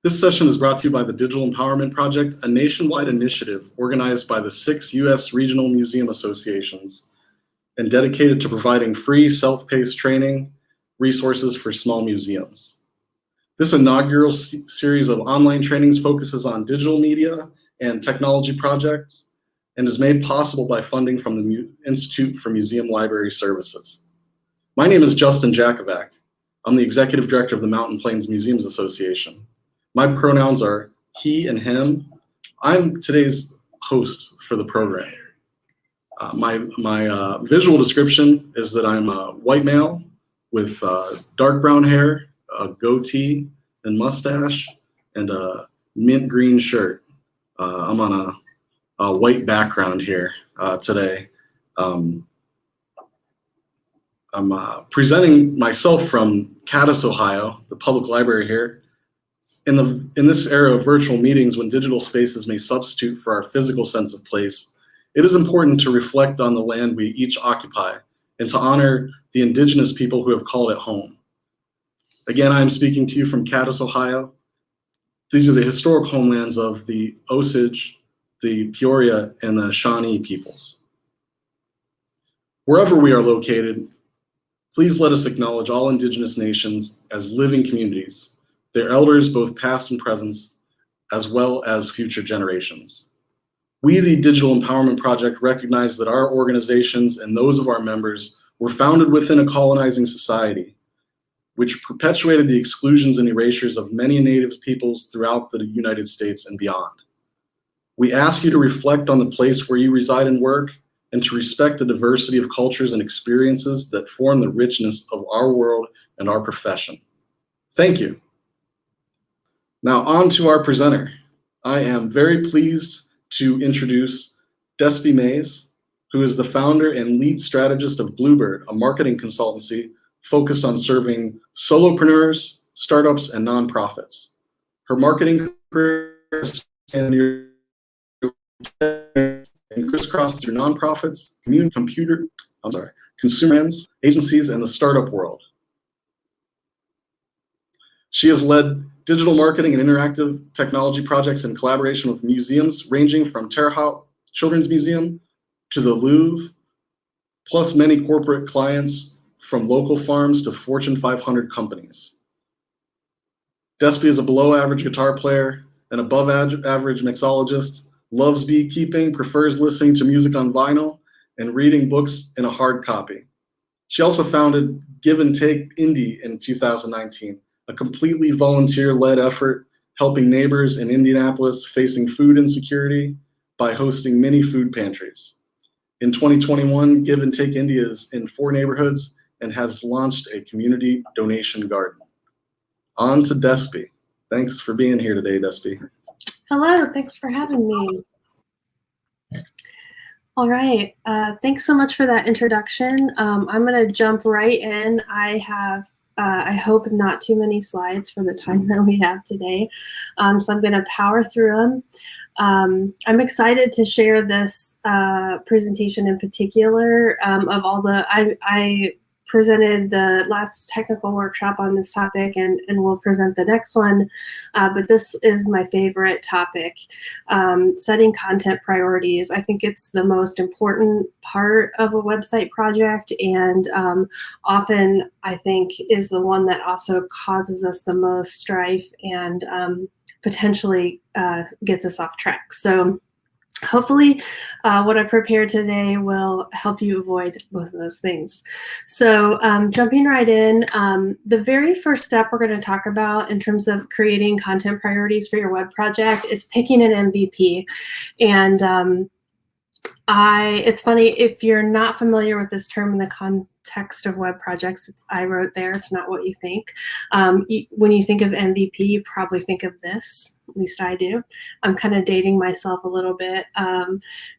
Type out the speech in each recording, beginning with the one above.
This session is brought to you by the Digital Empowerment Project, a nationwide initiative organized by the 6 U.S. regional museum associations and dedicated to providing free self-paced training resources for small museums. This inaugural series of online trainings focuses on digital media and technology projects and is made possible by funding from the Institute for Museum Library Services. My name is Justin Jakovac. I'm the Executive Director of the Mountain Plains Museums Association. My pronouns are he and him. I'm today's host for the program. My visual description is that I'm a white male with dark brown hair, a goatee and mustache, and a mint green shirt. I'm on a white background here today. I'm presenting myself from Cadiz, Ohio, the public library here. In this era of virtual meetings, when digital spaces may substitute for our physical sense of place, it is important to reflect on the land we each occupy and to honor the indigenous people who have called it home. Again, I am speaking to you from Cadiz, Ohio. These are the historic homelands of the Osage, the Peoria, and the Shawnee peoples. Wherever we are located, please let us acknowledge all indigenous nations as living communities, their elders, both past and present, as well as future generations. We, the Digital Empowerment Project, recognize that our organizations and those of our members were founded within a colonizing society, which perpetuated the exclusions and erasures of many Native peoples throughout the United States and beyond. We ask you to reflect on the place where you reside and work, and to respect the diversity of cultures and experiences that form the richness of our world and our profession. Thank you. Now on to our presenter. I am very pleased to introduce Despy Mays, who is the founder and lead strategist of Bluebird, a marketing consultancy focused on serving solopreneurs, startups, and nonprofits. Her marketing career and crisscrossed through nonprofits, consumer brands, agencies, and the startup world. She has led digital marketing and interactive technology projects in collaboration with museums ranging from Terre Haute Children's Museum to the Louvre, plus many corporate clients from local farms to Fortune 500 companies. Despy is a below average guitar player, an above average mixologist, loves beekeeping, prefers listening to music on vinyl, and reading books in a hard copy. She also founded Give and Take Indie in 2019, a completely volunteer-led effort helping neighbors in Indianapolis facing food insecurity by hosting mini food pantries. In 2021, Give and Take Indie is in 4 neighborhoods and has launched a community donation garden. On to Despy. Thanks for being here today, Despy. Hello, thanks for having me. All right, thanks so much for that introduction. I'm gonna jump right in. I have I hope not too many slides for the time that we have today. So I'm gonna power through them. I'm excited to share this presentation in particular of all the, I presented the last technical workshop on this topic and we'll present the next one, but this is my favorite topic, setting content priorities. I think it's the most important part of a website project and often I think is the one that also causes us the most strife and potentially gets us off track. So hopefully what I prepared today will help you avoid both of those things. So jumping right in, the very first step we're going to talk about in terms of creating content priorities for your web project is picking an MVP. And it's funny, if you're not familiar with this term in the context of web projects, I wrote there, it's not what you think. When you think of MVP, you probably think of this, at least I do. I'm kind of dating myself a little bit.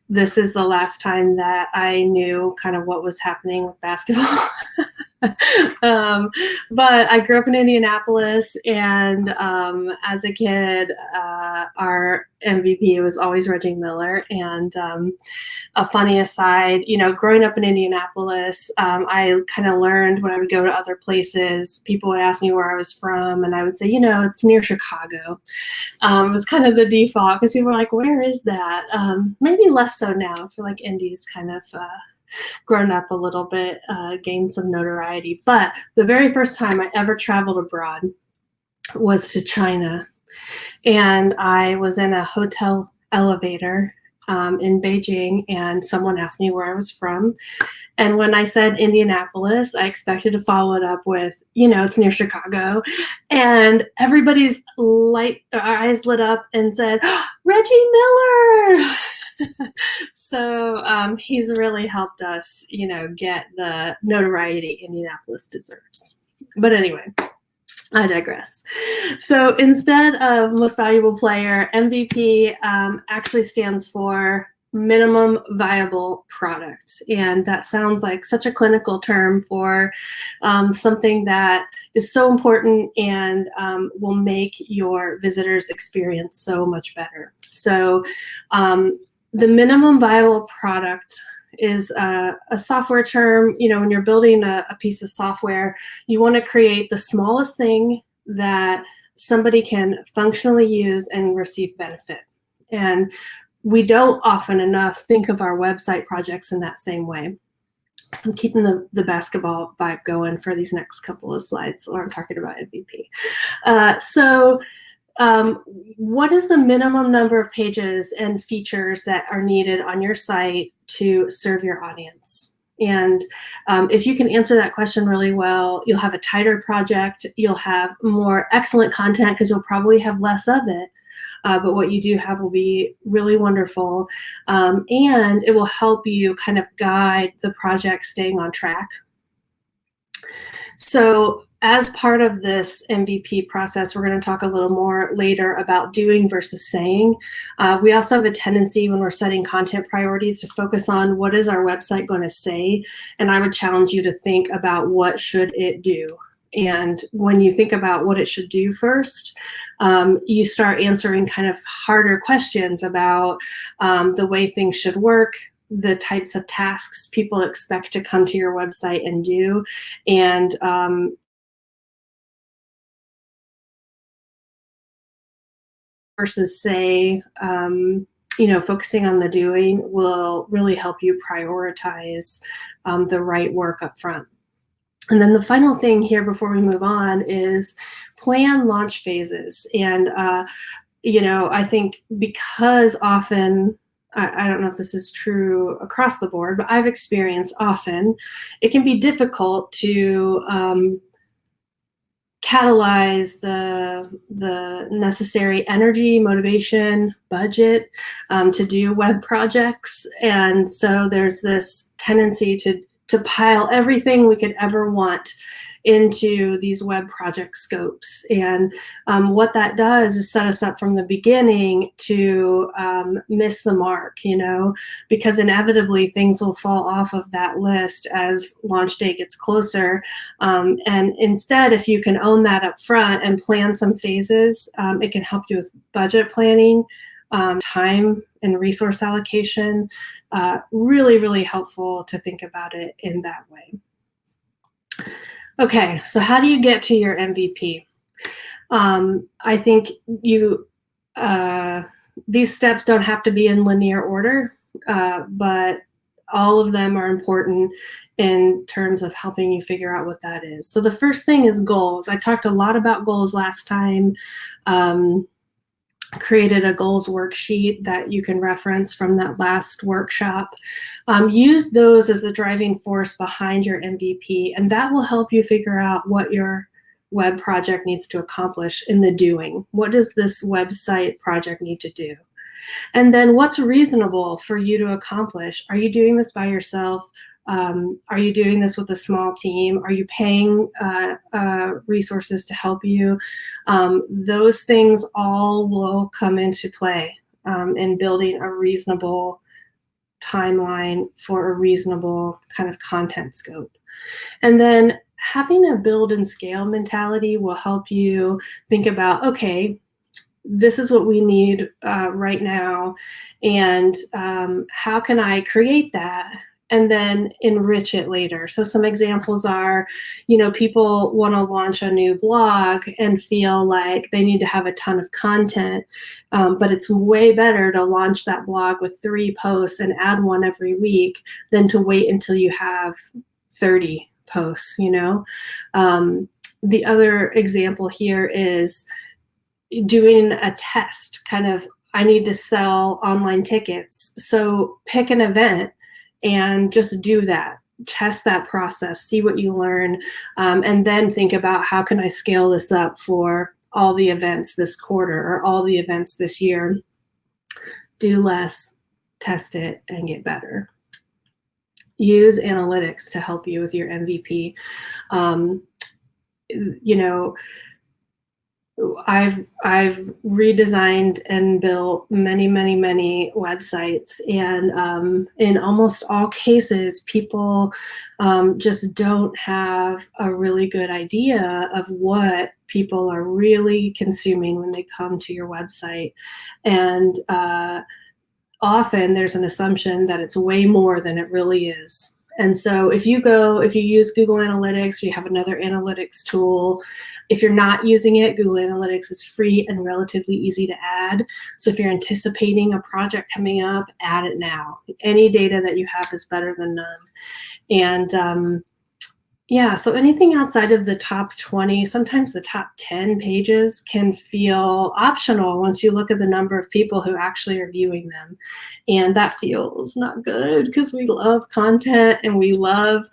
This is the last time that I knew kind of what was happening with basketball. But I grew up in Indianapolis, and as a kid, our MVP was always Reggie Miller. And a funny aside, growing up in Indianapolis, I kind of learned when I would go to other places, people would ask me where I was from, and I would say, it's near Chicago. It was kind of the default because people were like, where is that? Maybe less so now. I feel like Indy's kind of grown up a little bit, gained some notoriety. But the very first time I ever traveled abroad was to China. And I was in a hotel elevator in Beijing, and someone asked me where I was from. And when I said Indianapolis, I expected to follow it up with, it's near Chicago. And everybody's eyes lit up and said, Reggie Miller! So he's really helped us, get the notoriety Indianapolis deserves. But anyway, I digress. So instead of most valuable player, MVP actually stands for minimum viable product. And that sounds like such a clinical term for something that is so important and will make your visitors' experience so much better. So the minimum viable product is a software term. When you're building a piece of software, you want to create the smallest thing that somebody can functionally use and receive benefit. And we don't often enough think of our website projects in that same way. So I'm keeping the basketball vibe going for these next couple of slides where I'm talking about MVP. What is the minimum number of pages and features that are needed on your site to serve your audience? And if you can answer that question really well, you'll have a tighter project, you'll have more excellent content because you'll probably have less of it. But what you do have will be really wonderful. And it will help you kind of guide the project staying on track. So as part of this MVP process, we're going to talk a little more later about doing versus saying. We also have a tendency when we're setting content priorities to focus on what is our website going to say. And I would challenge you to think about what should it do. And when you think about what it should do first, you start answering kind of harder questions about the way things should work, the types of tasks people expect to come to your website and do, and versus say, focusing on the doing will really help you prioritize the right work up front. And then the final thing here before we move on is plan launch phases. And, I think because often, I don't know if this is true across the board, but I've experienced often it can be difficult to catalyze the necessary energy, motivation, budget to do web projects. And so there's this tendency to pile everything we could ever want into these web project scopes. And what that does is set us up from the beginning to miss the mark, because inevitably things will fall off of that list as launch day gets closer. And instead, if you can own that up front and plan some phases, it can help you with budget planning, time and resource allocation. Really, really helpful to think about it in that way. Okay, so how do you get to your MVP? I think these steps don't have to be in linear order, but all of them are important in terms of helping you figure out what that is. So the first thing is goals. I talked a lot about goals last time. Created a goals worksheet that you can reference from that last workshop. Use those as the driving force behind your MVP, and that will help you figure out what your web project needs to accomplish in the doing. What does this website project need to do? And then what's reasonable for you to accomplish? Are you doing this by yourself? Are you doing this with a small team? Are you paying resources to help you? Those things all will come into play in building a reasonable timeline for a reasonable kind of content scope. And then having a build and scale mentality will help you think about, okay, this is what we need right now, and how can I create that and then enrich it later. So some examples are, people want to launch a new blog and feel like they need to have a ton of content, but it's way better to launch that blog with 3 posts and add one every week than to wait until you have 30 posts. The other example here is doing a test, kind of, I need to sell online tickets. So pick an event and just do that. Test that process, see what you learn, and then think about, how can I scale this up for all the events this quarter or all the events this year? Do less, test it, and get better. Use analytics to help you with your MVP. I've redesigned and built many websites, and in almost all cases, people just don't have a really good idea of what people are really consuming when they come to your website. And often there's an assumption that it's way more than it really is. And so if you use Google Analytics, or you have another analytics tool, if you're not using it, Google Analytics is free and relatively easy to add. So if you're anticipating a project coming up, add it now. Any data that you have is better than none. And so anything outside of the top 20, sometimes the top 10 pages can feel optional once you look at the number of people who actually are viewing them. And that feels not good, because we love content and we love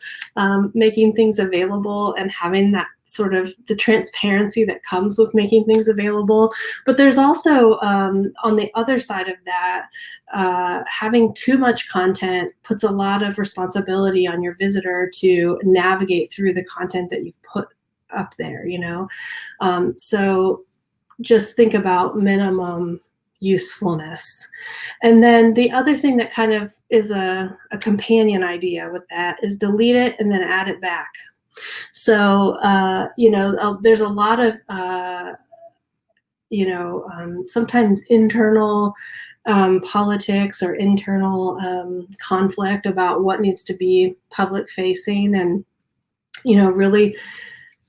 making things available and having that sort of the transparency that comes with making things available. But there's also, on the other side of that, having too much content puts a lot of responsibility on your visitor to navigate through the content that you've put up there, so just think about minimum usefulness. And then the other thing that kind of is a companion idea with that is delete it and then add it back. So, there's a lot of, sometimes internal politics or internal conflict about what needs to be public facing. And, really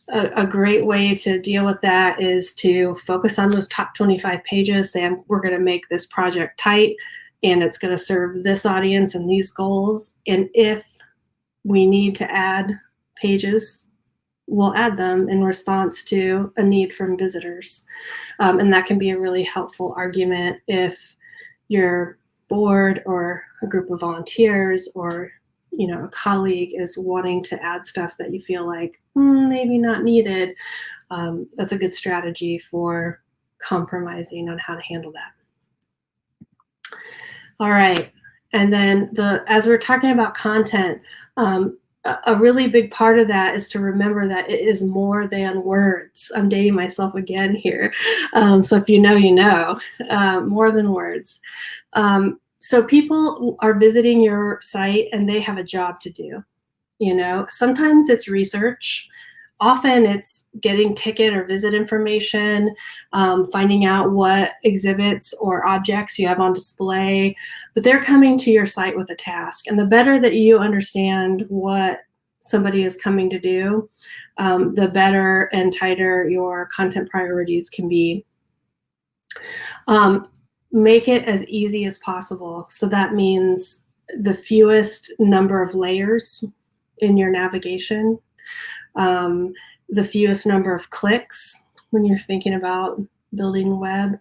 a great way to deal with that is to focus on those top 25 pages, say, we're going to make this project tight and it's going to serve this audience and these goals. And if we need to add pages, we'll add them in response to a need from visitors. And that can be a really helpful argument if your board or a group of volunteers or a colleague is wanting to add stuff that you feel like maybe not needed. That's a good strategy for compromising on how to handle that. All right. And then as we're talking about content, a really big part of that is to remember that it is more than words. I'm dating myself again here. So if you know, more than words. So people are visiting your site and they have a job to do. Sometimes it's research. Often it's getting ticket or visit information, finding out what exhibits or objects you have on display, but they're coming to your site with a task. And the better that you understand what somebody is coming to do, the better and tighter your content priorities can be. Make it as easy as possible. So that means the fewest number of layers in your navigation, the fewest number of clicks when you're thinking about building a web.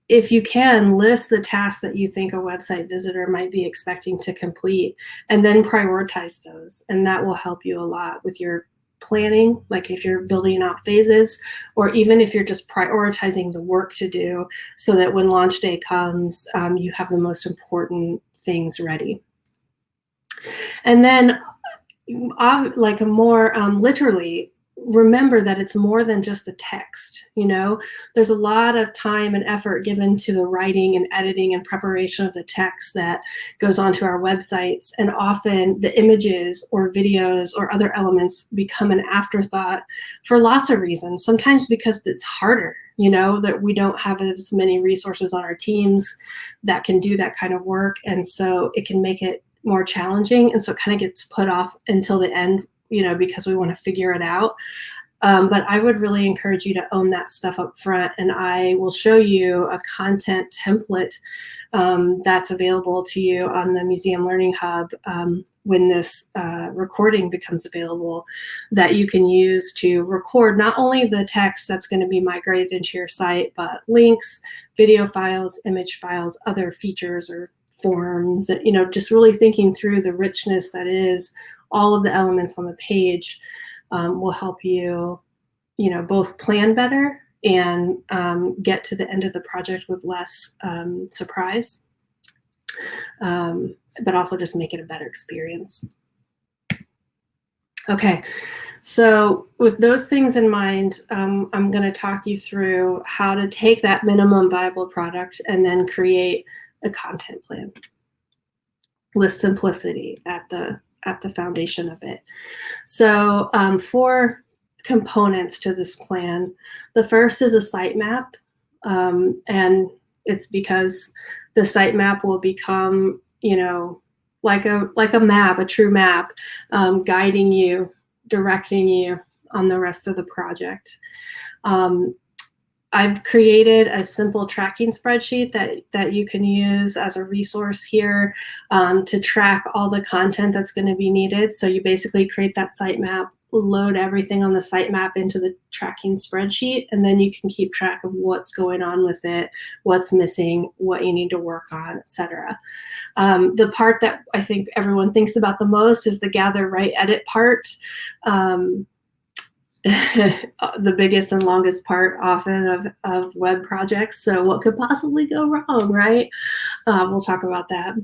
If you can, list the tasks that you think a website visitor might be expecting to complete, and then prioritize those. And that will help you a lot with your planning, like if you're building out phases, or even if you're just prioritizing the work to do so that when launch day comes, you have the most important things ready. And then like more literally, remember that it's more than just the text. There's a lot of time and effort given to the writing and editing and preparation of the text that goes onto our websites, and often the images or videos or other elements become an afterthought for lots of reasons. Sometimes because it's harder, that we don't have as many resources on our teams that can do that kind of work, and so it can make it more challenging, and so it kind of gets put off until the end, because we want to figure it out. But I would really encourage you to own that stuff up front, and I will show you a content template that's available to you on the Museum Learning Hub when this recording becomes available, that you can use to record not only the text that's going to be migrated into your site, but links, video files, image files, other features or forms, just really thinking through the richness that is all of the elements on the page will help you, both plan better and get to the end of the project with less surprise, but also just make it a better experience. Okay, so with those things in mind, I'm going to talk you through how to take that minimum viable product and then create a content plan with simplicity at the foundation of it. So 4 components to this plan. The first is a sitemap, and it's because the sitemap will become, like a map, a true map, guiding you, directing you on the rest of the project. I've created a simple tracking spreadsheet that you can use as a resource here to track all the content that's going to be needed. So you basically create that sitemap, load everything on the sitemap into the tracking spreadsheet, and then you can keep track of what's going on with it, what's missing, what you need to work on, etc. The part that I think everyone thinks about the most is the gather, write, edit part. The biggest and longest part often of web projects. So what could possibly go wrong, right? We'll talk about that.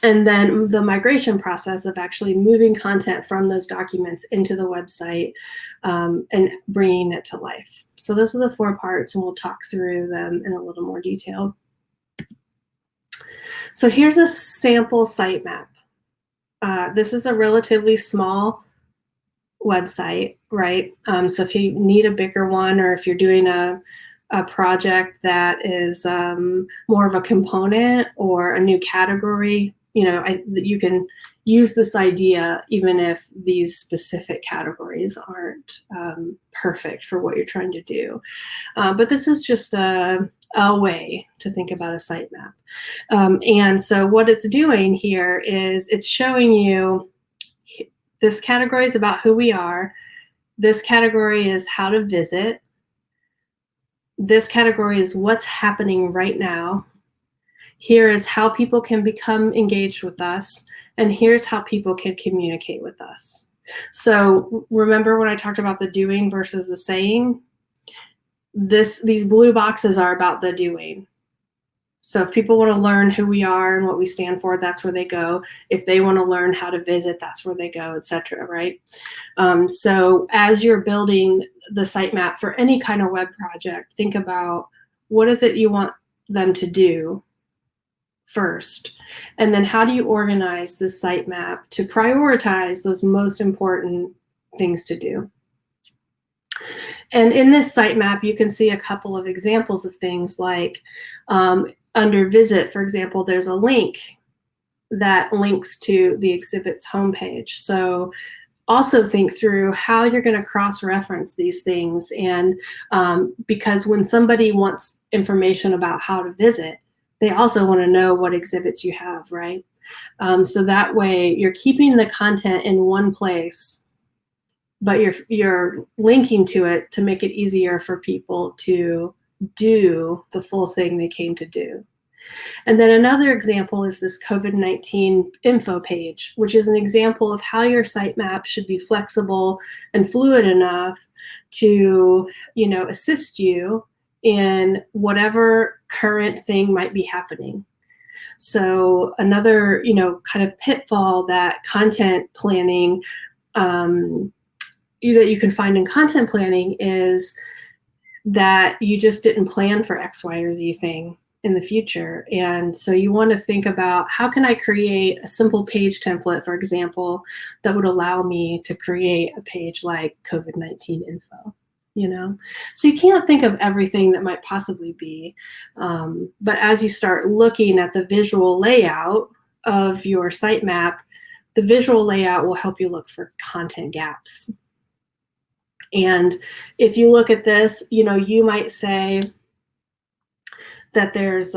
And then the migration process of actually moving content from those documents into the website and bringing it to life. So those are the 4 parts, and we'll talk through them in a little more detail. So here's a sample sitemap. This is a relatively small website, right? So if you need a bigger one, or if you're doing a project that is more of a component or a new category, you can use this idea even if these specific categories aren't perfect for what you're trying to do. But this is just a way to think about a sitemap. And so what it's doing here is it's showing you this category is about who we are. This category is how to visit. This category is what's happening right now. Here is how people can become engaged with us. And here's how people can communicate with us. So remember when I talked about the doing versus the saying? These blue boxes are about the doing. So if people want to learn who we are and what we stand for, that's where they go. If they want to learn how to visit, that's where they go, etc. Right? So as you're building the sitemap for any kind of web project, think about what is it you want them to do first, and then how do you organize the sitemap to prioritize those most important things to do. And in this sitemap, you can see a couple of examples of things like under visit, for example, there's a link that links to the exhibit's homepage. So also think through how you're going to cross-reference these things. And because when somebody wants information about how to visit, they also want to know what exhibits you have, right? So that way you're keeping the content in one place, but you're linking to it to make it easier for people to do the full thing they came to do. And then another example is this COVID-19 info page, which is an example of how your sitemap should be flexible and fluid enough to, assist you in whatever current thing might be happening. So another, kind of pitfall that content planning that you can find in content planning is that you just didn't plan for X, Y, or Z thing in the future. And so you want to think about, how can I create a simple page template, for example, that would allow me to create a page like COVID-19 info, you know? So you can't think of everything that might possibly be. But as you start looking at the visual layout of your sitemap, the visual layout will help you look for content gaps. And if you look at this, you know, you might say that there's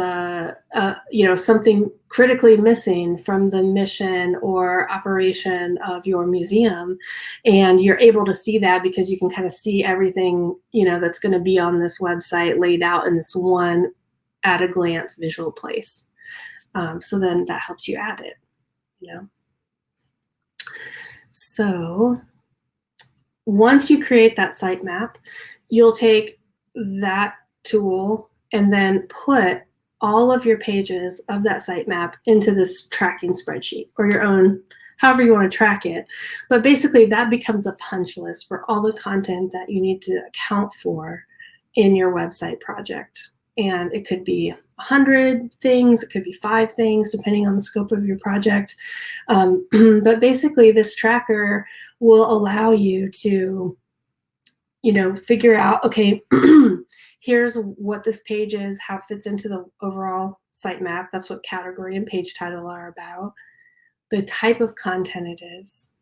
you know, something critically missing from the mission or operation of your museum, and you're able to see that because you can kind of see everything, you know, that's going to be on this website laid out in this one at a glance visual place. So then that helps you add it, you know. So once you create that sitemap, you'll take that tool and then put all of your pages of that sitemap into this tracking spreadsheet, or your own, however you want to track it. But basically that becomes a punch list for all the content that you need to account for in your website project. And it could be 100 things, it could be 5 things, depending on the scope of your project. But basically this tracker will allow you to, you know, figure out, okay, here's what this page is, how it fits into the overall sitemap. That's what category and page title are about. The type of content it is,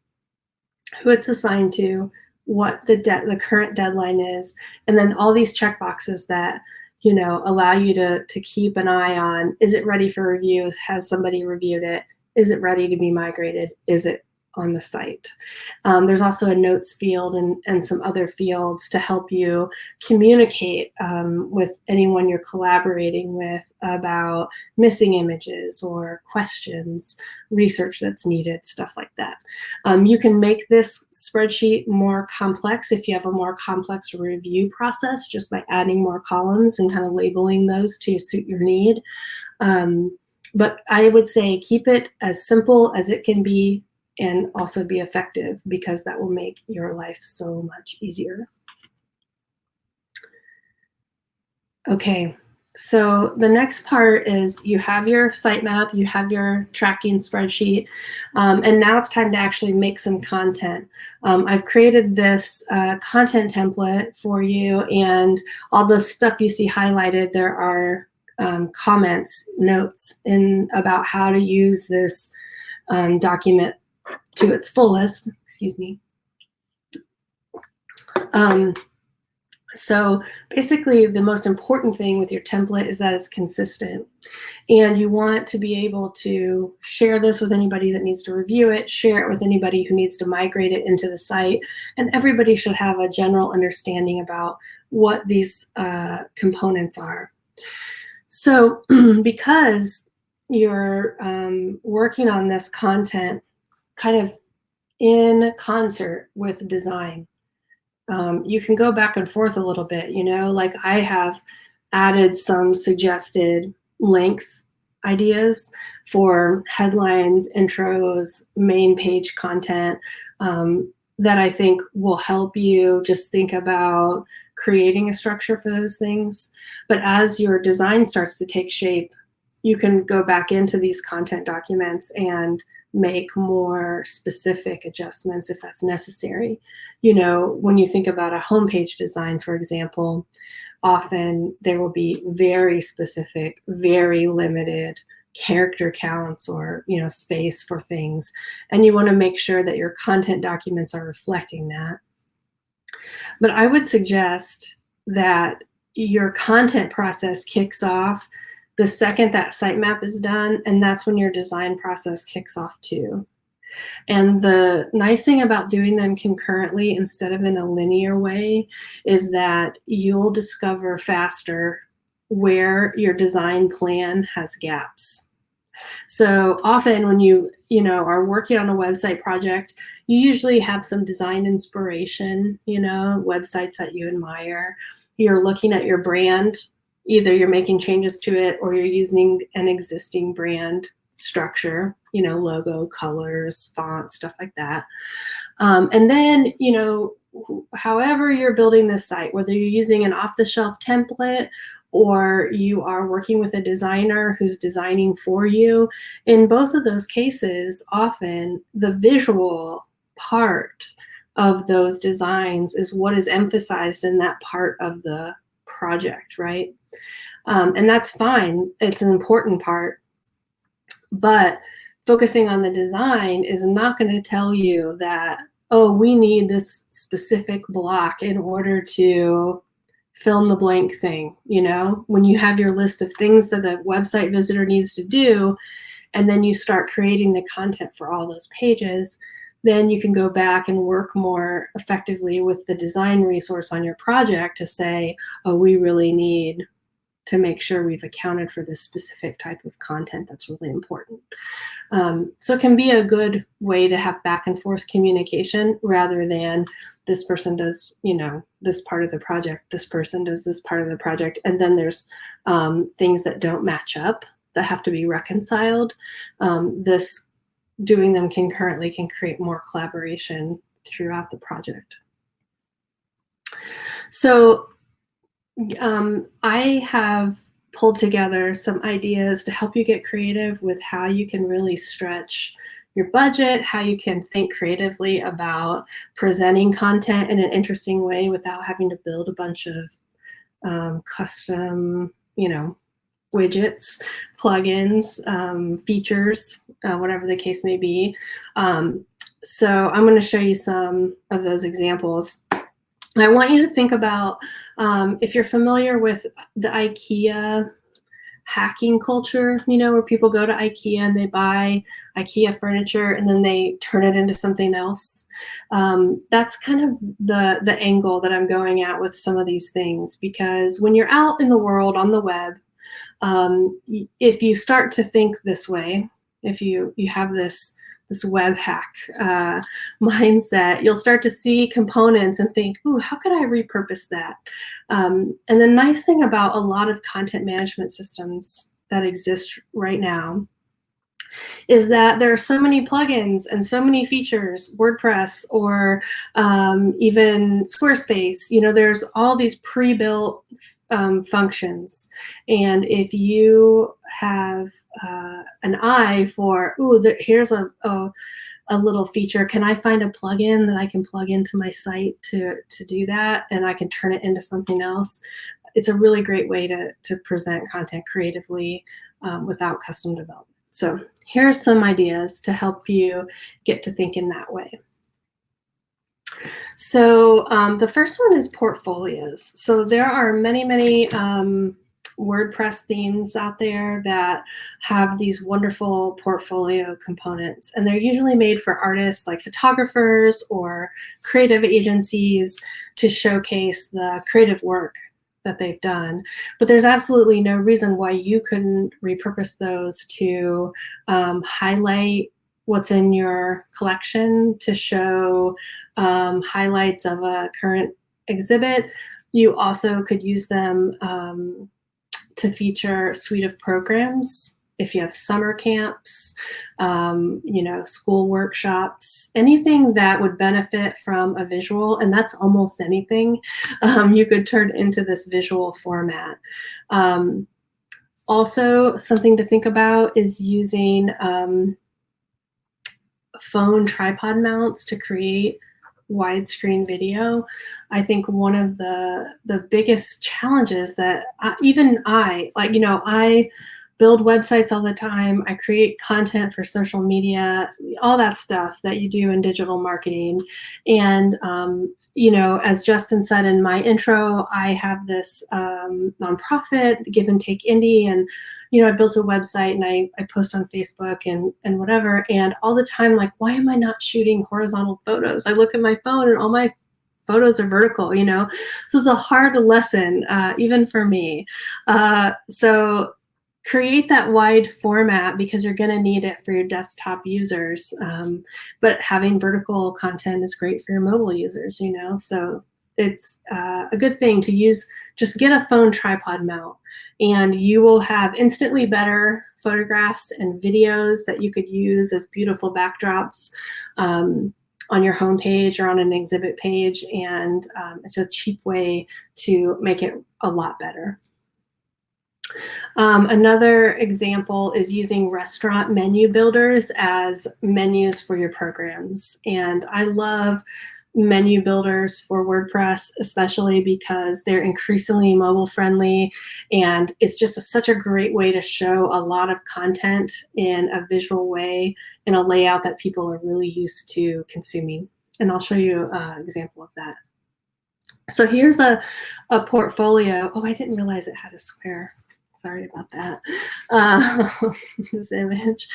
who it's assigned to, what the current deadline is, and then all these checkboxes that, you know, allow you to keep an eye on, is it ready for review? Has somebody reviewed it? Is it ready to be migrated? Is it on the site? There's also a notes field and some other fields to help you communicate with anyone you're collaborating with about missing images or questions, research that's needed, stuff like that. You can make this spreadsheet more complex if you have a more complex review process, just by adding more columns and kind of labeling those to suit your need. But I would say keep it as simple as it can be, and also be effective, because that will make your life so much easier. Okay, so the next part is you have your sitemap, you have your tracking spreadsheet, and now it's time to actually make some content. I've created this content template for you, and all the stuff you see highlighted, there are comments, notes about how to use this document to its fullest, excuse me. So basically the most important thing with your template is that it's consistent, and you want to be able to share this with anybody that needs to review it, share it with anybody who needs to migrate it into the site, and everybody should have a general understanding about what these components are. So because you're working on this content kind of in concert with design, you can go back and forth a little bit, you know, like I have added some suggested length ideas for headlines, intros, main page content that I think will help you just think about creating a structure for those things. But as your design starts to take shape, you can go back into these content documents and make more specific adjustments if that's necessary. You know, when you think about a homepage design, for example, often there will be very specific, very limited character counts or, you know, space for things. And you want to make sure that your content documents are reflecting that. But I would suggest that your content process kicks off the second that sitemap is done, and that's when your design process kicks off too. And the nice thing about doing them concurrently instead of in a linear way is that you'll discover faster where your design plan has gaps. So often when you are working on a website project, you usually have some design inspiration, you know, websites that you admire. You're looking at your brand. Either you're making changes to it or you're using an existing brand structure, you know, logo, colors, fonts, stuff like that. And then, you know, however you're building this site, whether you're using an off-the-shelf template or you are working with a designer who's designing for you, in both of those cases, often the visual part of those designs is what is emphasized in that part of the project, right? And that's fine. It's an important part. But focusing on the design is not going to tell you that, oh, we need this specific block in order to fill in the blank thing. You know, when you have your list of things that the website visitor needs to do, and then you start creating the content for all those pages, then you can go back and work more effectively with the design resource on your project to say, oh, we really need to make sure we've accounted for this specific type of content that's really important. So it can be a good way to have back and forth communication rather than this person does, you know, this part of the project, this person does this part of the project, and then there's things that don't match up that have to be reconciled. This doing them concurrently can create more collaboration throughout the project. So I have pulled together some ideas to help you get creative with how you can really stretch your budget, how you can think creatively about presenting content in an interesting way without having to build a bunch of custom, you know, widgets, plugins, features, whatever the case may be. So I'm going to show you some of those examples. I want you to think about, if you're familiar with the IKEA hacking culture, you know, where people go to IKEA and they buy IKEA furniture and then they turn it into something else. That's kind of the angle that I'm going at with some of these things, because when you're out in the world on the web, if you start to think this way, if you have this web hack mindset, you'll start to see components and think, ooh, how could I repurpose that? And the nice thing about a lot of content management systems that exist right now is that there are so many plugins and so many features, WordPress or even Squarespace, you know, there's all these pre-built functions. And if you have an eye for, ooh, here's a little feature, can I find a plugin that I can plug into my site to do that, and I can turn it into something else? It's a really great way to present content creatively without custom development. So here are some ideas to help you get to think in that way. So the first one is portfolios. So there are many WordPress themes out there that have these wonderful portfolio components, and they're usually made for artists like photographers or creative agencies to showcase the creative work that they've done. But there's absolutely no reason why you couldn't repurpose those to highlight what's in your collection, to show highlights of a current exhibit. You also could use them to feature a suite of programs. If you have summer camps, you know, school workshops, anything that would benefit from a visual, and that's almost anything, you could turn into this visual format. Also, something to think about is using phone tripod mounts to create widescreen video. I think one of the biggest challenges that I build websites all the time. I create content for social media, all that stuff that you do in digital marketing. And, you know, as Justin said in my intro, I have this nonprofit, Give and Take Indie, and, you know, I built a website and I post on Facebook and whatever. And all the time, like, why am I not shooting horizontal photos? I look at my phone and all my photos are vertical, you know? So it's a hard lesson, even for me. So create that wide format because you're going to need it for your desktop users. But having vertical content is great for your mobile users, you know? So it's a good thing to use. Just get a phone tripod mount and you will have instantly better photographs and videos that you could use as beautiful backdrops. on your homepage or on an exhibit page, and it's a cheap way to make it a lot better. Another example is using restaurant menu builders as menus for your programs. And I love menu builders for WordPress, especially because they're increasingly mobile friendly, and it's just such a great way to show a lot of content in a visual way, in a layout that people are really used to consuming. And I'll show you an example of that. So here's a portfolio. Oh, I didn't realize it had a square. Sorry about that, this image.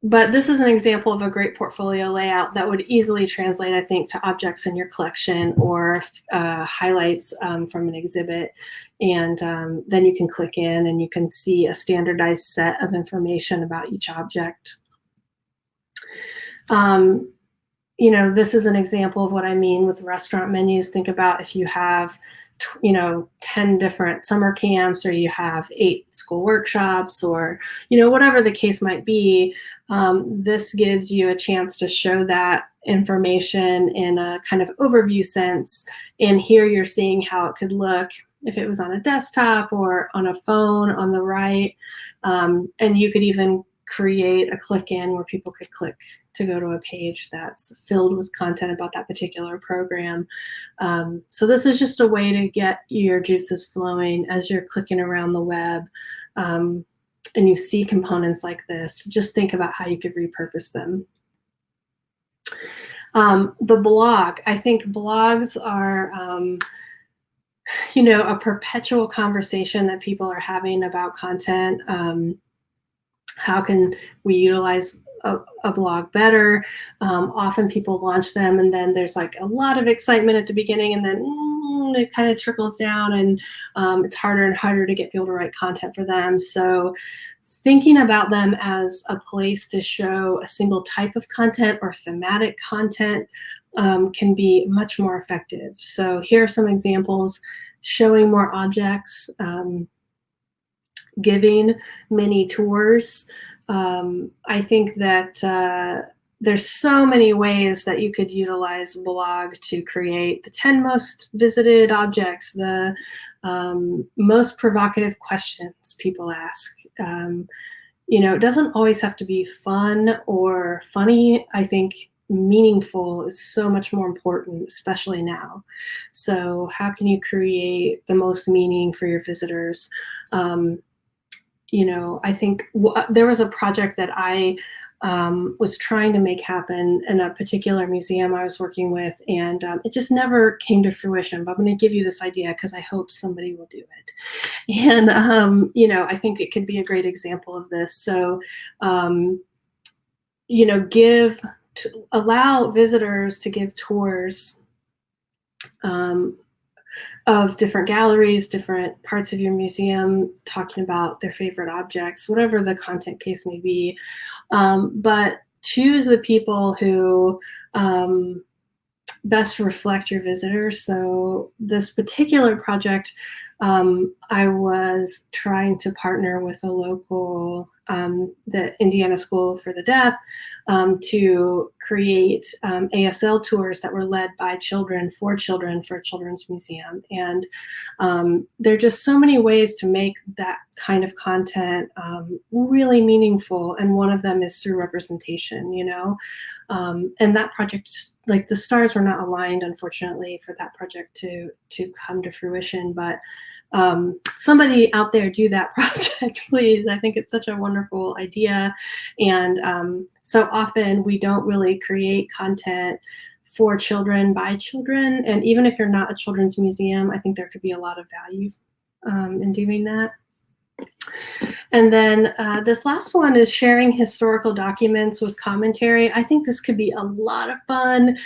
But this is an example of a great portfolio layout that would easily translate, I think, to objects in your collection or highlights from an exhibit. And then you can click in and you can see a standardized set of information about each object. This is an example of what I mean with restaurant menus. Think about if you have 10 different summer camps, or you have 8 school workshops, or whatever the case might be. This gives you a chance to show that information in a kind of overview sense, and here you're seeing how it could look if it was on a desktop or on a phone on the right, and you could even create a click-in where people could click to go to a page that's filled with content about that particular program. So this is just a way to get your juices flowing as you're clicking around the web, and you see components like this. Just think about how you could repurpose them. The blog. I think blogs are a perpetual conversation that people are having about content. How can we utilize a blog better? Often people launch them and then there's like a lot of excitement at the beginning, and then it kind of trickles down, and it's harder and harder to get people to write content for them. So thinking about them as a place to show a single type of content or thematic content can be much more effective. So here are some examples: showing more objects, giving mini tours. I think that there's so many ways that you could utilize blog to create the 10 most visited objects, the most provocative questions people ask. It doesn't always have to be fun or funny. I think meaningful is so much more important, especially now. So how can you create the most meaning for your visitors? I think there was a project that I was trying to make happen in a particular museum I was working with, and it just never came to fruition. But I'm going to give you this idea because I hope somebody will do it. And, I think it could be a great example of this. So, allow visitors to give tours of different galleries, different parts of your museum, talking about their favorite objects, whatever the content case may be. But choose the people who best reflect your visitors. So this particular project, I was trying to partner with a local, the Indiana School for the Deaf, to create ASL tours that were led by children for a children's museum. And there are just so many ways to make that kind of content really meaningful. And one of them is through representation, and that project, like the stars were not aligned, unfortunately, for that project to come to fruition. But somebody out there do that project, please. I think it's such a wonderful idea. And so often we don't really create content for children by children. And even if you're not a children's museum, I think there could be a lot of value in doing that. And then this last one is sharing historical documents with commentary. I think this could be a lot of fun,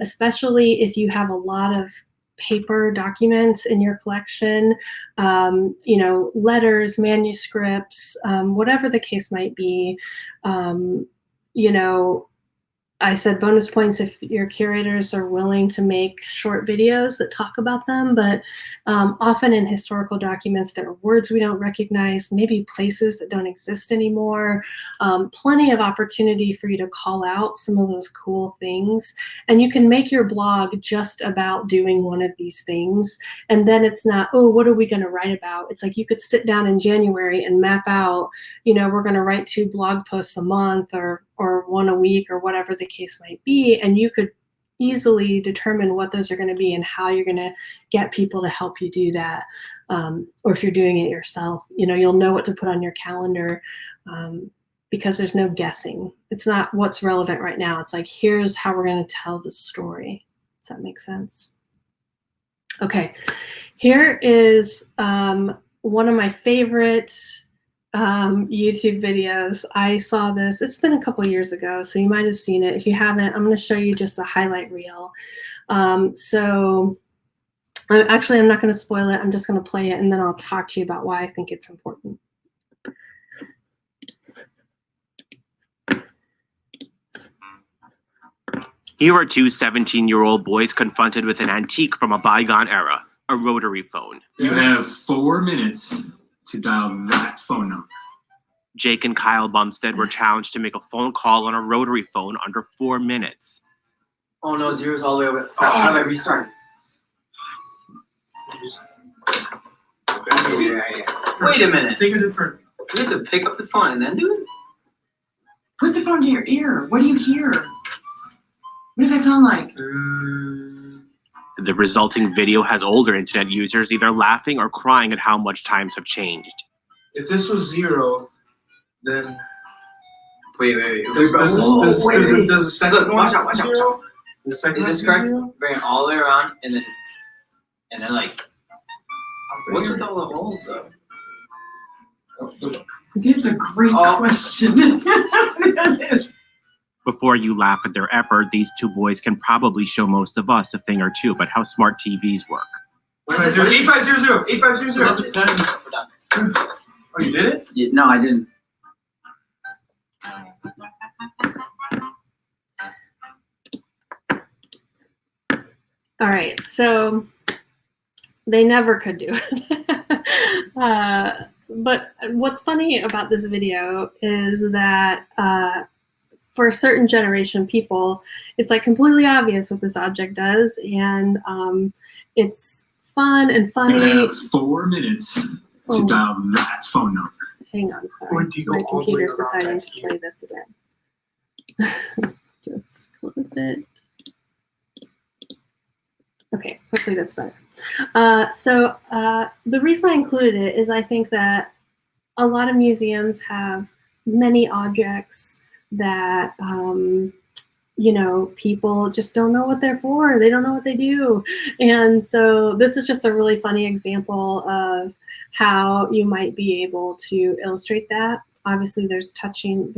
especially if you have a lot of paper documents in your collection, letters, manuscripts, whatever the case might be. I said bonus points if your curators are willing to make short videos that talk about them, but often in historical documents, there are words we don't recognize, maybe places that don't exist anymore, plenty of opportunity for you to call out some of those cool things. And you can make your blog just about doing one of these things. And then it's not, oh, what are we going to write about? It's like you could sit down in January and map out, you know, we're going to write 2 blog posts a month or 1 a week or whatever the case might be, and you could easily determine what those are going to be and how you're going to get people to help you do that. Or if you're doing it yourself, you know, you'll know what to put on your calendar because there's no guessing. It's not what's relevant right now. It's like, here's how we're going to tell the story. Does that make sense? Okay, here is one of my favorite YouTube videos. I saw this, it's been a couple years ago, so you might have seen it. If you haven't, I'm going to show you just a highlight reel. So actually, I'm not going to spoil it. I'm just going to play it, and then I'll talk to you about why I think it's important. Here are 2 17-year-old boys confronted with an antique from a bygone era, a rotary phone. You have 4 minutes to dial that phone number. Jake and Kyle Bumstead were challenged to make a phone call on a rotary phone under 4 minutes. Oh no, zero's all the way over. How do I restart? Wait a minute. Think of different. You have to pick up the phone and then do it? Put the phone to your ear. What do you hear? What does that sound like? The resulting video has older internet users either laughing or crying at how much times have changed. If this was 0, then Wait. does the second Look, one watch out. zero? The second Is one this correct? zero? Bring it all the way around and then like, what's with all the holes though? That's a great question. Before you laugh at their effort, these 2 boys can probably show most of us a thing or two about how smart TVs work. 8500. 8500. We're done. Oh, you did it? Yeah, no, I didn't. All right, so they never could do it. But what's funny about this video is that for a certain generation of people, it's like completely obvious what this object does, and it's fun and funny. You have 4 minutes to dial that phone number. Hang on, sorry. Or do you go My all the way computer's around deciding that to here? play this again. Just close it. Okay, hopefully that's better. So the reason I included it is I think that a lot of museums have many objects that, you know, people just don't know what they're for. They don't know what they do. And so this is just a really funny example of how you might be able to illustrate that. Obviously there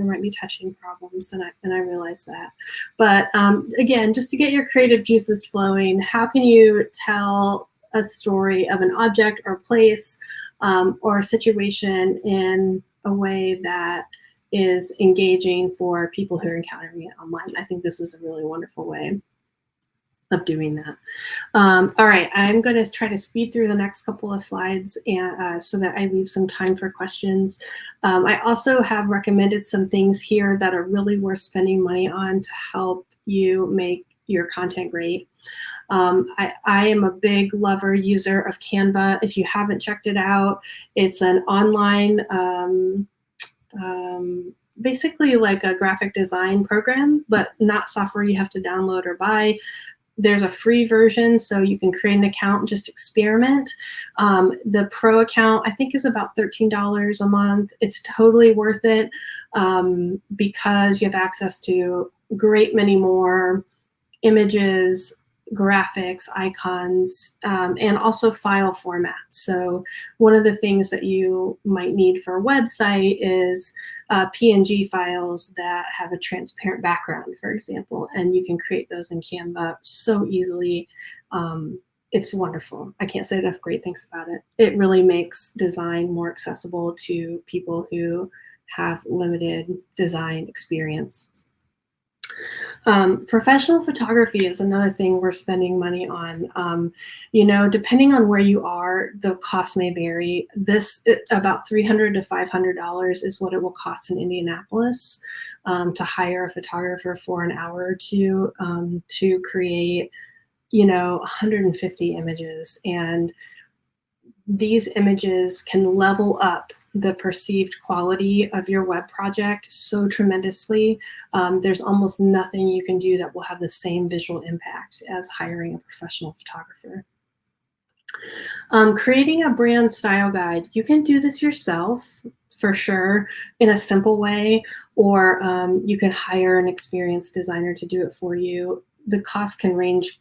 might be touching problems, and I realize that. But again, just to get your creative juices flowing, how can you tell a story of an object or place or a situation in a way that is engaging for people who are encountering it online? I think this is a really wonderful way of doing that. All right, I'm going to try to speed through the next couple of slides and so that I leave some time for questions. I also have recommended some things here that are really worth spending money on to help you make your content great. I am a big user of Canva. If you haven't checked it out, it's an online basically like a graphic design program, but not software you have to download or buy. There's a free version, so you can create an account and just experiment. The pro account, I think, is about $13 a month. It's totally worth it because you have access to a great many more images, graphics, icons, and also file formats. So one of the things that you might need for a website is PNG files that have a transparent background, for example, and you can create those in Canva so easily. It's wonderful. I can't say enough great things about it. It really makes design more accessible to people who have limited design experience. Professional photography is another thing we're spending money on. You know, depending on where you are, the cost may vary. About $300 to $500 is what it will cost in Indianapolis to hire a photographer for an hour or two to create, you know, 150 images. And these images can level up the perceived quality of your web project so tremendously. There's almost nothing you can do that will have the same visual impact as hiring a professional photographer. Creating a brand style guide. You can do this yourself for sure in a simple way, or you can hire an experienced designer to do it for you. The cost can range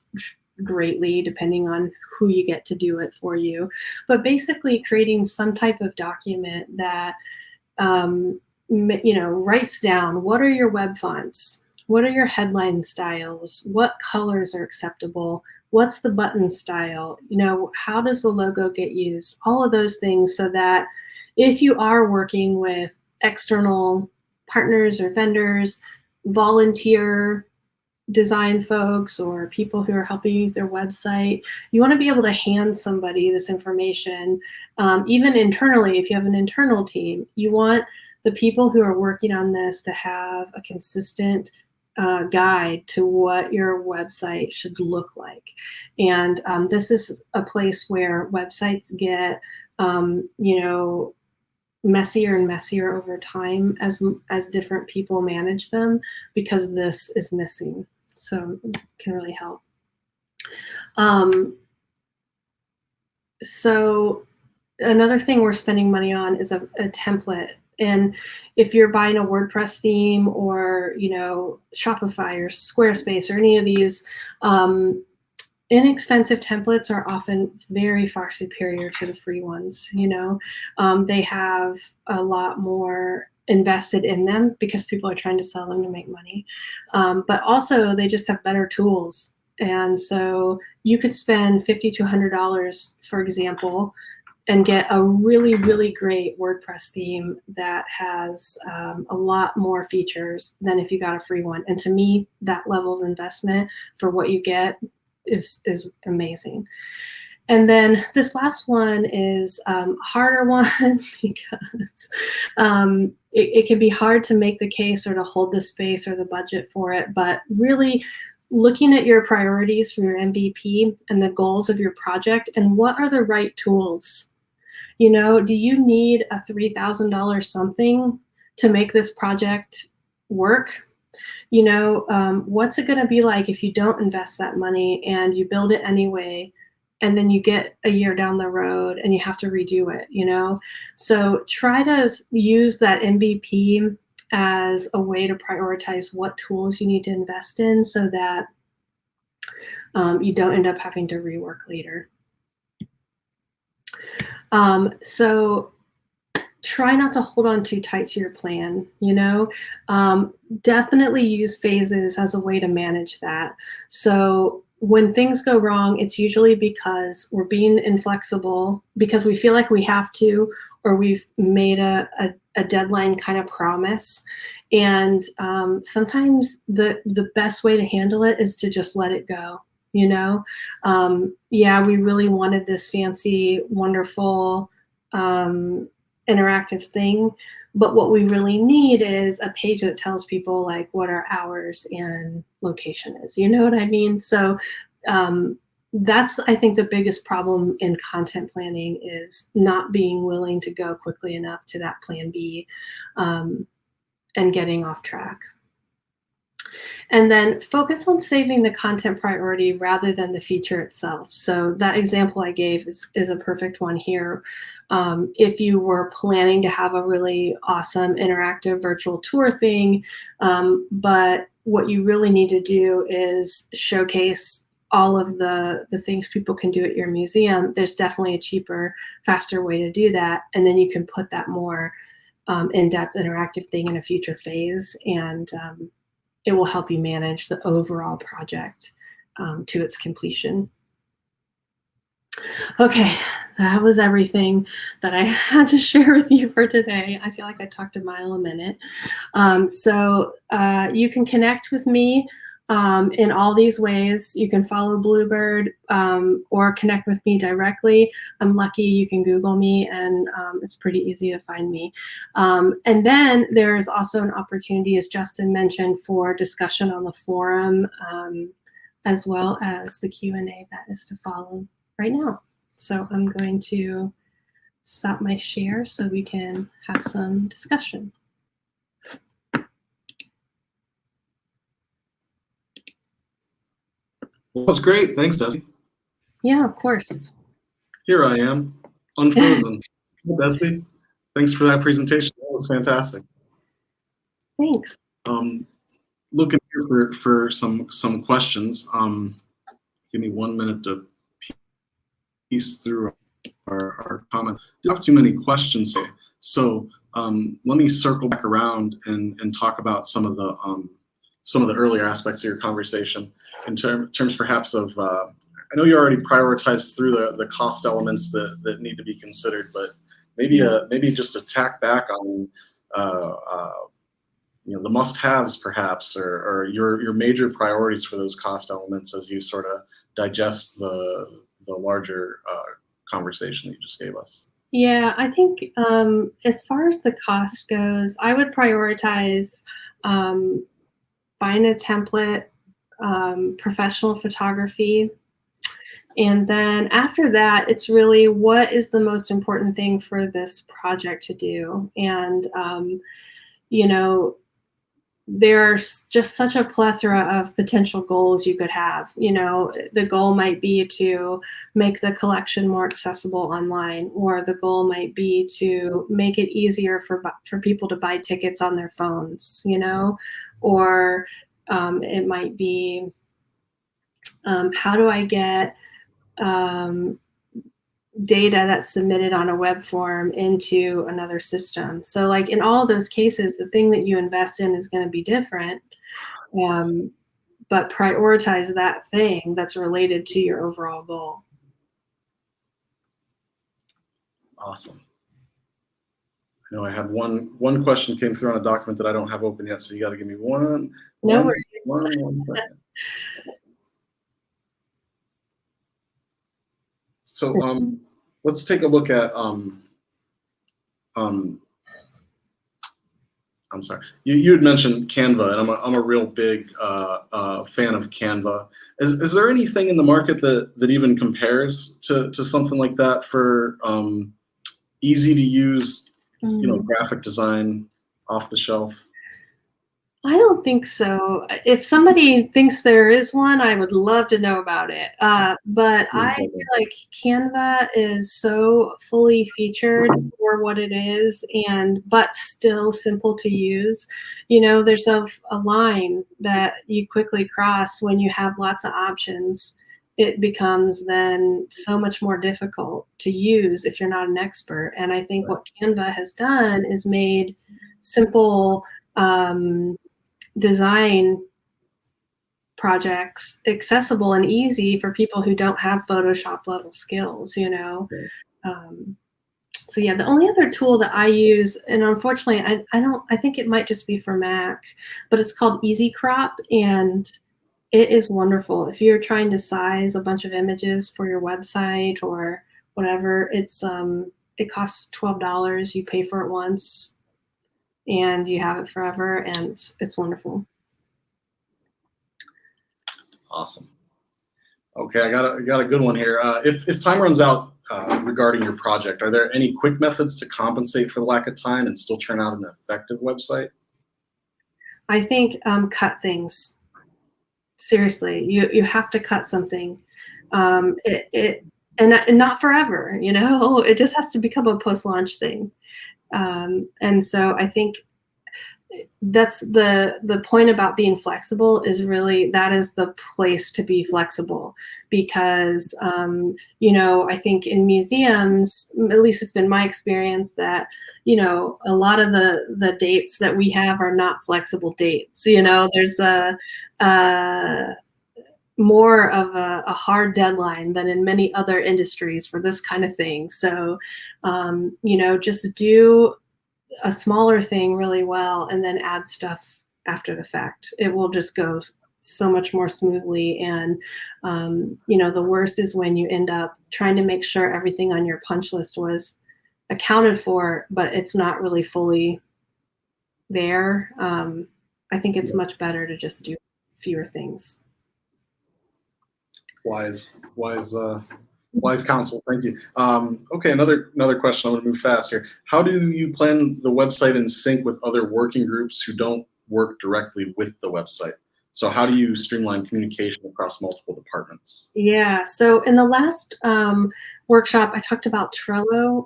greatly depending on who you get to do it for you, but basically creating some type of document that you know, writes down what are your web fonts, what are your headline styles, what colors are acceptable, what's the button style, you know, how does the logo get used, all of those things, so that if you are working with external partners or vendors, volunteer design folks, or people who are helping you with their website, you want to be able to hand somebody this information. Even internally, if you have an internal team, you want the people who are working on this to have a consistent guide to what your website should look like. And this is a place where websites get, you know, messier and messier over time as different people manage them, because this is missing. So it can really help. So another thing we're spending money on is a template. And if you're buying a WordPress theme, or, you know, Shopify or Squarespace or any of these, inexpensive templates are often very far superior to the free ones. You know, they have a lot more invested in them because people are trying to sell them to make money. But also they just have better tools. And so you could spend $50 to $100, for example, and get a really, really great WordPress theme that has a lot more features than if you got a free one. And to me, that level of investment for what you get is amazing. And then this last one is a harder one because it can be hard to make the case or to hold the space or the budget for it. But really looking at your priorities for your MVP and the goals of your project, and what are the right tools. You know, do you need a $3,000 something to make this project work? You know, what's it going to be like if you don't invest that money and you build it anyway, and then you get a year down the road and you have to redo it, you know? So try to use that MVP as a way to prioritize what tools you need to invest in, so that you don't end up having to rework later. So try not to hold on too tight to your plan, you know? Definitely use phases as a way to manage that. So when things go wrong, it's usually because we're being inflexible, because we feel like we have to, or we've made a deadline kind of promise. And sometimes the best way to handle it is to just let it go. You know, yeah, we really wanted this fancy, wonderful, interactive thing, but what we really need is a page that tells people like what our hours and location is. You know what I mean? So that's, I think, the biggest problem in content planning is not being willing to go quickly enough to that plan B and getting off track. And then focus on saving the content priority rather than the feature itself. So that example I gave is a perfect one here. If you were planning to have a really awesome interactive virtual tour thing, but what you really need to do is showcase all of the things people can do at your museum, there's definitely a cheaper, faster way to do that. And then you can put that more in-depth interactive thing in a future phase, and it will help you manage the overall project to its completion. Okay, that was everything that I had to share with you for today. I feel like I talked a mile a minute. So you can connect with me in all these ways. You can follow Bluebird or connect with me directly. I'm lucky you can Google me, and it's pretty easy to find me. And then there's also an opportunity, as Justin mentioned, for discussion on the forum, as well as the Q&A that is to follow right now. So I'm going to stop my share so we can have some discussion. Well, that's great. Thanks, Desi. Yeah, of course. Here I am, unfrozen. Hey, Desi. Thanks for that presentation. That was fantastic. Thanks. Looking here for some questions. Give me 1 minute to piece through our comments. We don't have too many questions today, so let me circle back around and talk about some of the earlier aspects of your conversation in terms perhaps of. I know you already prioritized through the cost elements that need to be considered, but maybe just to tack back on the must-haves perhaps, or your major priorities for those cost elements as you sort of digest the larger conversation that you just gave us. Yeah, I think as far as the cost goes, I would prioritize buying a template, professional photography. And then after that, it's really what is the most important thing for this project to do. And, there's just such a plethora of potential goals you could have. The goal might be to make the collection more accessible online, or the goal might be to make it easier for people to buy tickets on their phones, or it might be, how do I get data that's submitted on a web form into another system. So like in all those cases, the thing that you invest in is going to be different, but prioritize that thing that's related to your overall goal. Awesome. I know I have one question came through on a document that I don't have open yet, so you got to give me one second. So let's take a look at I'm sorry. You had mentioned Canva, and I'm a real big fan of Canva. Is there anything in the market that even compares to something like that for easy to use, graphic design off the shelf? I don't think so. If somebody thinks there is one, I would love to know about it. But I feel like Canva is so fully featured for what it is, but still simple to use. There's a line that you quickly cross when you have lots of options. It becomes then so much more difficult to use if you're not an expert. And I think what Canva has done is made simple design projects accessible and easy for people who don't have Photoshop level skills, So yeah, the only other tool that I use, and unfortunately I think it might just be for Mac, but it's called Easy Crop, and it is wonderful. If you're trying to size a bunch of images for your website or whatever, it costs $12. You pay for it once and you have it forever, and it's wonderful. Awesome. Okay, I got a good one here. If time runs out regarding your project, are there any quick methods to compensate for the lack of time and still turn out an effective website? I think cut things. Seriously, you have to cut something. And not forever, It just has to become a post-launch thing. And so I think that's the point about being flexible, is really that is the place to be flexible, because I think in museums, at least it's been my experience, that a lot of the dates that we have are not flexible dates. There's more of a hard deadline than in many other industries for this kind of thing. So, just do a smaller thing really well and then add stuff after the fact. It will just go so much more smoothly. And, the worst is when you end up trying to make sure everything on your punch list was accounted for, but it's not really fully there. I think it's much better to just do fewer things. Wise counsel. Thank you. Okay, another question. I'm going to move fast here. How do you plan the website in sync with other working groups who don't work directly with the website? So how do you streamline communication across multiple departments? Yeah, so in the last workshop, I talked about Trello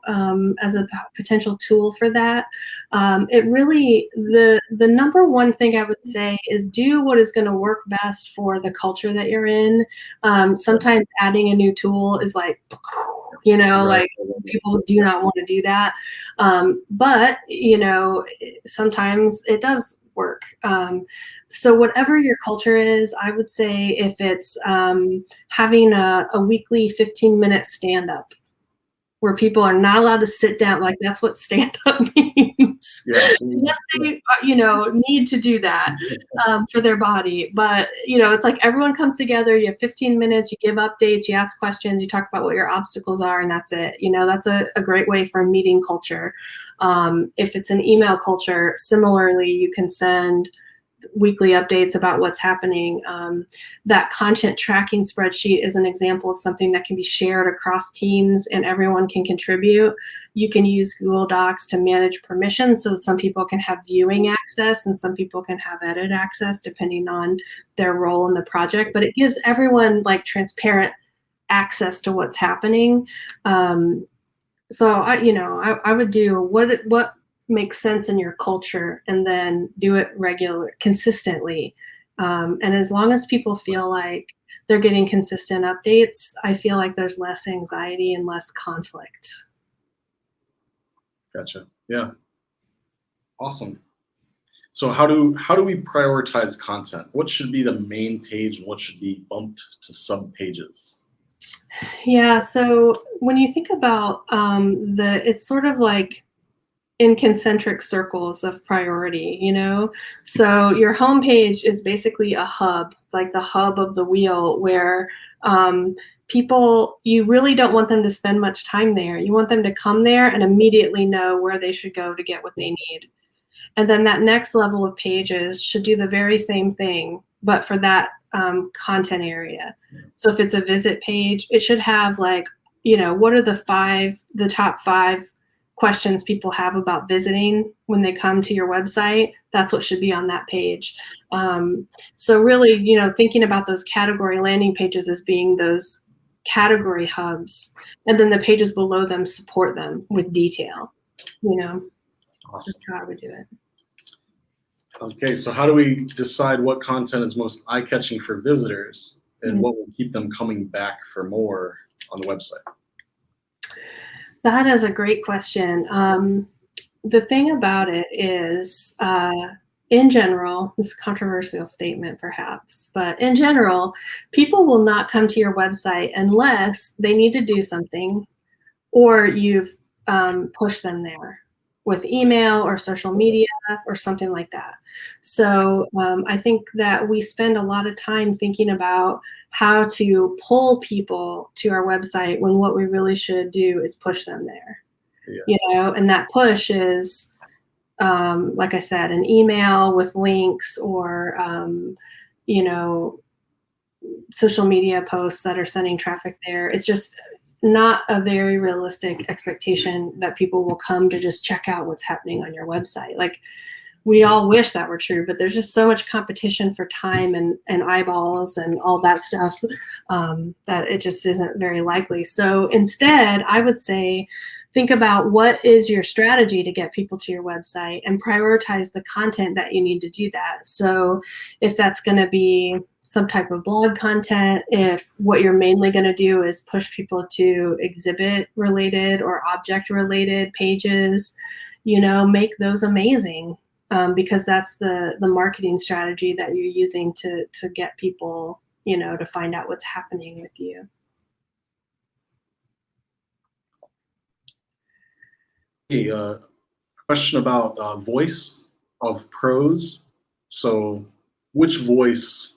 as a potential tool for that. It really, the number one thing I would say is do what is going to work best for the culture that you're in. Sometimes adding a new tool is like, like people do not want to do that. But, sometimes it does work. So whatever your culture is, I would say if it's having a weekly 15-minute stand-up where people are not allowed to sit down, like that's what stand-up means. Yeah. Unless they, need to do that for their body. But, it's like everyone comes together, you have 15 minutes, you give updates, you ask questions, you talk about what your obstacles are, and that's it. That's a great way for a meeting culture. If it's an email culture, similarly, you can send weekly updates about what's happening. That content tracking spreadsheet is an example of something that can be shared across teams and everyone can contribute. You can use Google Docs to manage permissions, so some people can have viewing access and some people can have edit access depending on their role in the project, but it gives everyone like transparent access to what's happening. So I would do what makes sense in your culture and then do it consistently. And as long as people feel like they're getting consistent updates, I feel like there's less anxiety and less conflict. Gotcha. Yeah. Awesome. So how do we prioritize content? What should be the main page and what should be bumped to sub pages? Yeah. So when you think about it's sort of like in concentric circles of priority, So your homepage is basically a hub. It's like the hub of the wheel where people, you really don't want them to spend much time there. You want them to come there and immediately know where they should go to get what they need. And then that next level of pages should do the very same thing, but for that content area. So if it's a visit page, it should have like, what are the top 5 questions people have about visiting when they come to your website. That's what should be on that page. So really, thinking about those category landing pages as being those category hubs, and then the pages below them support them with detail. Awesome. That's how I would do it. Okay, so how do we decide what content is most eye-catching for visitors and what will keep them coming back for more on the website? That is a great question. The thing about it is, in general, this is a controversial statement perhaps, but in general, people will not come to your website unless they need to do something or you've pushed them there with email or social media or something like that. So I think that we spend a lot of time thinking about how to pull people to our website when what we really should do is push them there. Yeah. And that push is, like I said, an email with links or, social media posts that are sending traffic there. It's just not a very realistic expectation that people will come to just check out what's happening on your website. Like, we all wish that were true, but there's just so much competition for time and eyeballs and all that stuff that it just isn't very likely. So instead, I would say, think about what is your strategy to get people to your website and prioritize the content that you need to do that. So if that's going to be some type of blog content, if what you're mainly going to do is push people to exhibit related or object related pages, make those amazing. Because that's the marketing strategy that you're using to get people, to find out what's happening with you. Hey, question about voice of prose. So which voice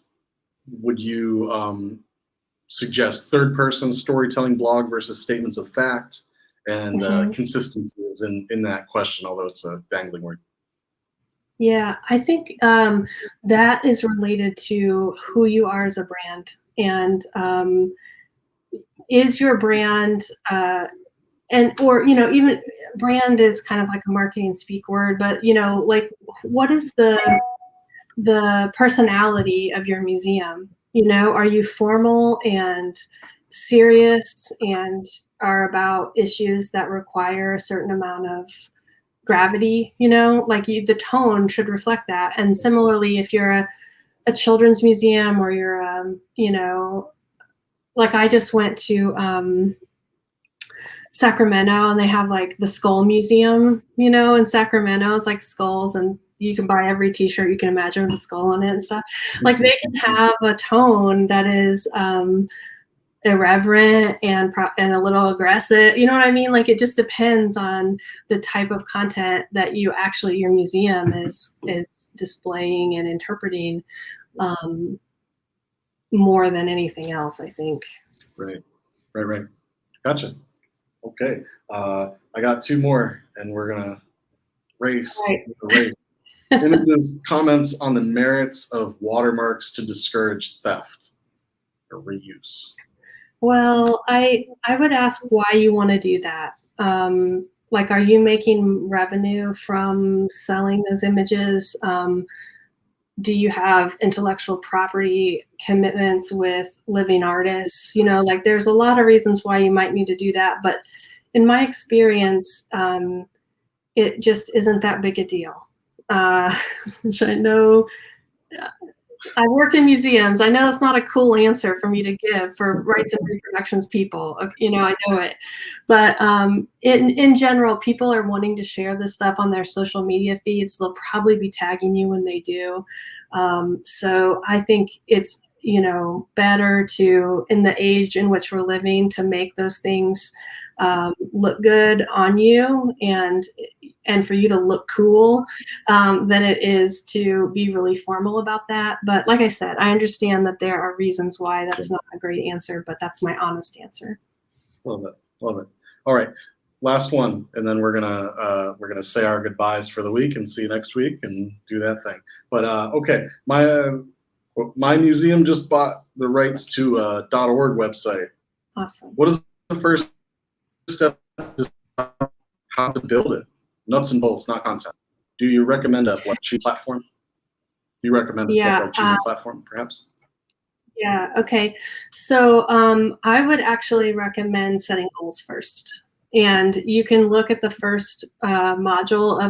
would you suggest? Third person storytelling blog versus statements of fact, and consistency is in that question, although it's a dangling word. Yeah, I think that is related to who you are as a brand. And is your brand or even brand is kind of like a marketing speak word, but like what is the personality of your museum? Are you formal and serious and are about issues that require a certain amount of gravity? Like the tone should reflect that. And similarly, if you're a children's museum, or you're like I just went to Sacramento, and they have like the Skull Museum, in Sacramento. It's like skulls, and you can buy every t-shirt you can imagine with a skull on it and stuff. Like they can have a tone that is irreverent and a little aggressive. You know what I mean? Like it just depends on the type of content that your museum is displaying and interpreting, more than anything else, I think. Right. Gotcha. Okay. I got two more, and we're gonna race. Right. Images, comments on the merits of watermarks to discourage theft or reuse. Well, I would ask why you want to do that. Like, are you making revenue from selling those images? Do you have intellectual property commitments with living artists? Like there's a lot of reasons why you might need to do that. But in my experience, it just isn't that big a deal. Which I know, I worked in museums. I know it's not a cool answer for me to give for rights and reproductions people. I know it. But in general, people are wanting to share this stuff on their social media feeds. They'll probably be tagging you when they do. So I think it's, better to, in the age in which we're living, to make those things look good on you and for you to look cool, than it is to be really formal about that. But like I said, I understand that there are reasons why that's not a great answer, but that's my honest answer. Love it. All right, last one, and then we're gonna say our goodbyes for the week and see you next week and do that thing. But okay, my museum just bought the rights to a .org website. Awesome. What is the first step? How to build it? Nuts and bolts, not content. Do you recommend a choose platform? Do you recommend a step like choosing platform, perhaps? Yeah. Okay. So I would actually recommend setting goals first, and you can look at the first module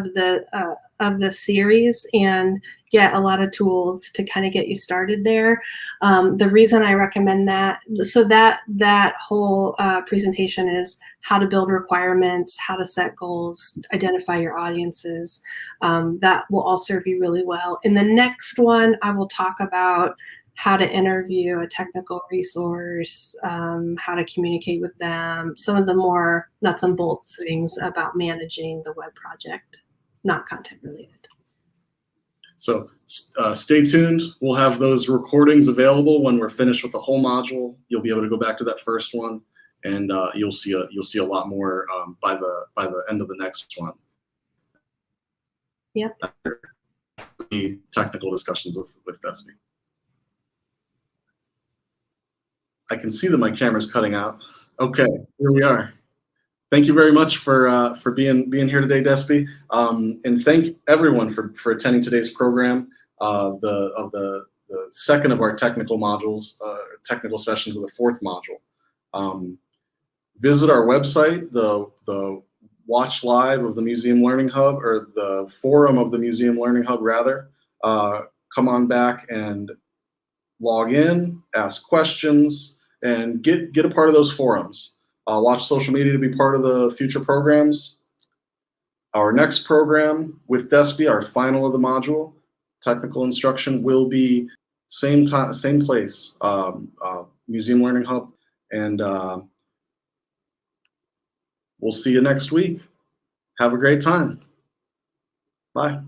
of the series and get a lot of tools to kind of get you started there. The reason I recommend that, so that whole presentation is how to build requirements, how to set goals, identify your audiences. That will all serve you really well. In the next one, I will talk about how to interview a technical resource, how to communicate with them, some of the more nuts and bolts things about managing the web project, not content related. So stay tuned. We'll have those recordings available when we're finished with the whole module. You'll be able to go back to that first one, and you'll see a lot more by the end of the next one. Yep. After the technical discussions with Destiny. I can see that my camera's cutting out. Okay, here we are. Thank you very much for being here today, Despy, and thank everyone for attending today's program. The second of our technical modules, technical sessions of the fourth module. Visit our website, the Watch Live of the Museum Learning Hub, or the forum of the Museum Learning Hub, rather. Come on back and log in, ask questions, and get a part of those forums. Watch social media to be part of the future programs. Our next program with Despy, our final of the module, technical instruction, will be same time, same place, Museum Learning Hub, and we'll see you next week. Have a great time. Bye.